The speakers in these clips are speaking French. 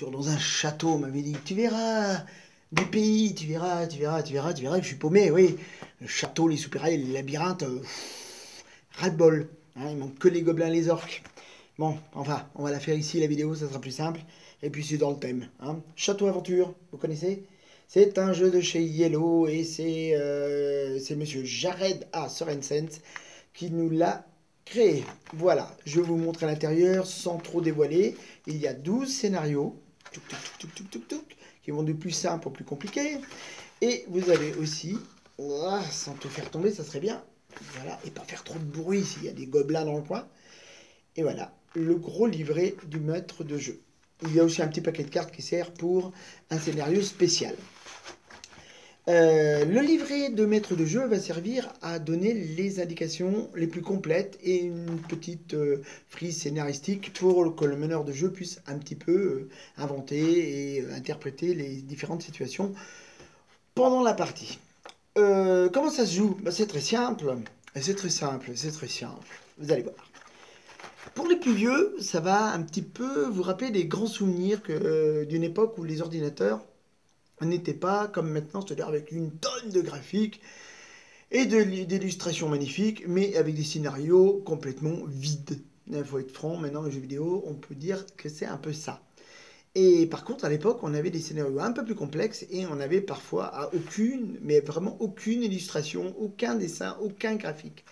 aventure dans un château, on m'avait dit, tu verras, du pays, tu verras que je suis paumé, oui. Le château, les soupirails, les labyrinthes, ras-le-bol. Hein, il manque que les gobelins et les orques. Bon, enfin, on va la faire ici, la vidéo, ça sera plus simple. Et puis c'est dans le thème. Hein. Château Aventure, vous connaissez? C'est un jeu de chez Yellow et c'est monsieur Jared A. Sorensen qui nous l'a créé. Voilà, je vais vous montrer l'intérieur sans trop dévoiler. Il y a 12 scénarios qui vont du plus simple au plus compliqué. Et vous avez aussi, sans te faire tomber, ça serait bien, voilà, et pas faire trop de bruit s'il y a des gobelins dans le coin. Et voilà, le gros livret du maître de jeu. Il y a aussi un petit paquet de cartes qui sert pour un scénario spécial. Le livret de maître de jeu va servir à donner les indications les plus complètes et une petite frise scénaristique pour que le meneur de jeu puisse un petit peu inventer et interpréter les différentes situations pendant la partie. Comment ça se joue? C'est très simple. C'est très simple. Vous allez voir. Pour les plus vieux, ça va un petit peu vous rappeler des grands souvenirs d'une époque où les ordinateurs n'étaient pas comme maintenant, c'est-à-dire avec une tonne de graphiques et d'illustrations magnifiques, mais avec des scénarios complètement vides. Il faut être franc, maintenant les jeux vidéo, on peut dire que c'est un peu ça. Et par contre, à l'époque, on avait des scénarios un peu plus complexes et on avait parfois aucune, mais vraiment aucune illustration, aucun dessin, aucun graphique.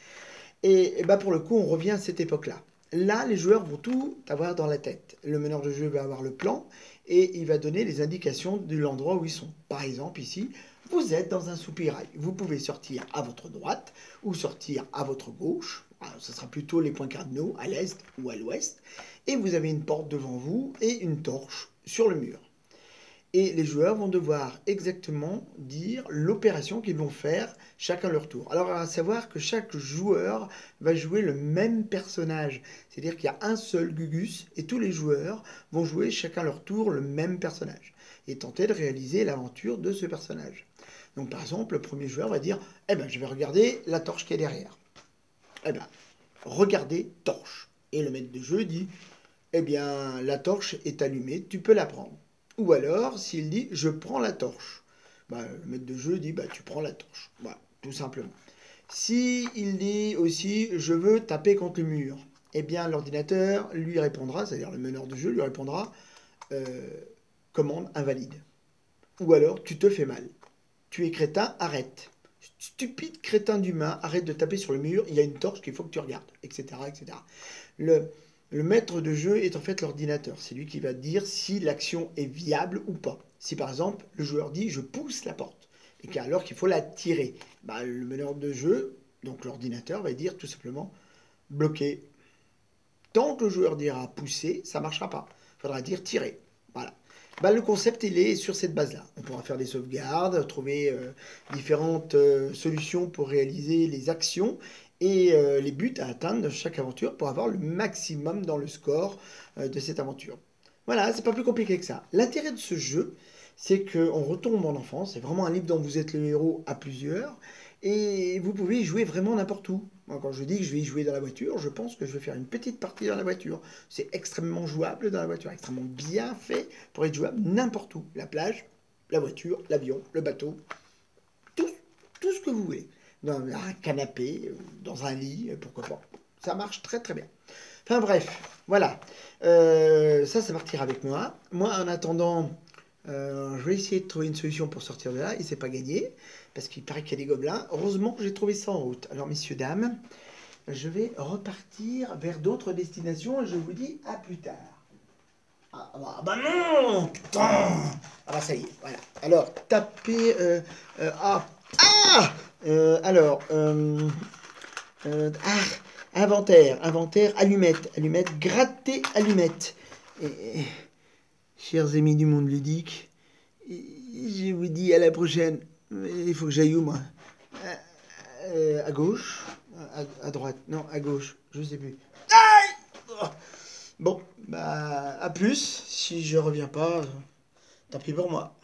Et bah pour le coup, on revient à cette époque-là. Là, les joueurs vont tout avoir dans la tête. Le meneur de jeu va avoir le plan et il va donner les indications de l'endroit où ils sont. Par exemple, ici, vous êtes dans un soupirail. Vous pouvez sortir à votre droite ou sortir à votre gauche. Alors, ce sera plutôt les points cardinaux à l'est ou à l'ouest. Et vous avez une porte devant vous et une torche sur le mur. Et les joueurs vont devoir exactement dire l'opération qu'ils vont faire chacun leur tour. Alors à savoir que chaque joueur va jouer le même personnage. C'est-à-dire qu'il y a un seul Gugus et tous les joueurs vont jouer chacun leur tour le même personnage. Et tenter de réaliser l'aventure de ce personnage. Donc par exemple, le premier joueur va dire « Eh ben je vais regarder la torche qui est derrière. » Eh ben, regardez torche. Et le maître de jeu dit « Eh bien la torche est allumée, tu peux la prendre. » Ou alors, s'il dit « je prends la torche », bah, le maître de jeu dit bah, « tu prends la torche ». Voilà, tout simplement. S'il dit aussi « je veux taper contre le mur », eh bien l'ordinateur lui répondra, c'est-à-dire le meneur de jeu lui répondra « commande invalide ». Ou alors « tu te fais mal ». « Tu es crétin, arrête ». « Stupide crétin d'humain, arrête de taper sur le mur, il y a une torche qu'il faut que tu regardes, etc. etc. » Le maître de jeu est en fait l'ordinateur. C'est lui qui va dire si l'action est viable ou pas. Si par exemple, le joueur dit « je pousse la porte » et alors qu'il faut la tirer, bah, le meneur de jeu, donc l'ordinateur, va dire tout simplement « bloqué ». Tant que le joueur dira « pousser », ça ne marchera pas. Il faudra dire « tirer ». Voilà. Bah, le concept, il est sur cette base-là. On pourra faire des sauvegardes, trouver différentes solutions pour réaliser les actions et les buts à atteindre de chaque aventure pour avoir le maximum dans le score de cette aventure. Voilà, c'est pas plus compliqué que ça. L'intérêt de ce jeu, c'est qu'on retombe en enfance. C'est vraiment un livre dont vous êtes le héros à plusieurs. Et vous pouvez y jouer vraiment n'importe où. Moi, quand je dis que je vais y jouer dans la voiture, je pense que je vais faire une petite partie dans la voiture. C'est extrêmement jouable dans la voiture, extrêmement bien fait pour être jouable n'importe où. La plage, la voiture, l'avion, le bateau, tout ce que vous voulez. Dans un canapé, dans un lit, pourquoi pas. Ça marche très très bien. Enfin bref, voilà. Ça partira avec moi. Moi, en attendant, je vais essayer de trouver une solution pour sortir de là. Et c'est pas gagné, parce qu'il paraît qu'il y a des gobelins. Heureusement que j'ai trouvé ça en route. Alors, messieurs, dames, je vais repartir vers d'autres destinations et je vous dis à plus tard. Ah bah non, putain. Ah bah ça y est, voilà. Alors, tapez... inventaire, allumette, gratter allumette. Chers amis du monde ludique, je vous dis à la prochaine. Il faut que j'aille où, moi? À gauche, à droite, non, à gauche, je sais plus. Aïe! Bon, bah, à plus. Si je reviens pas, tant pis pour moi.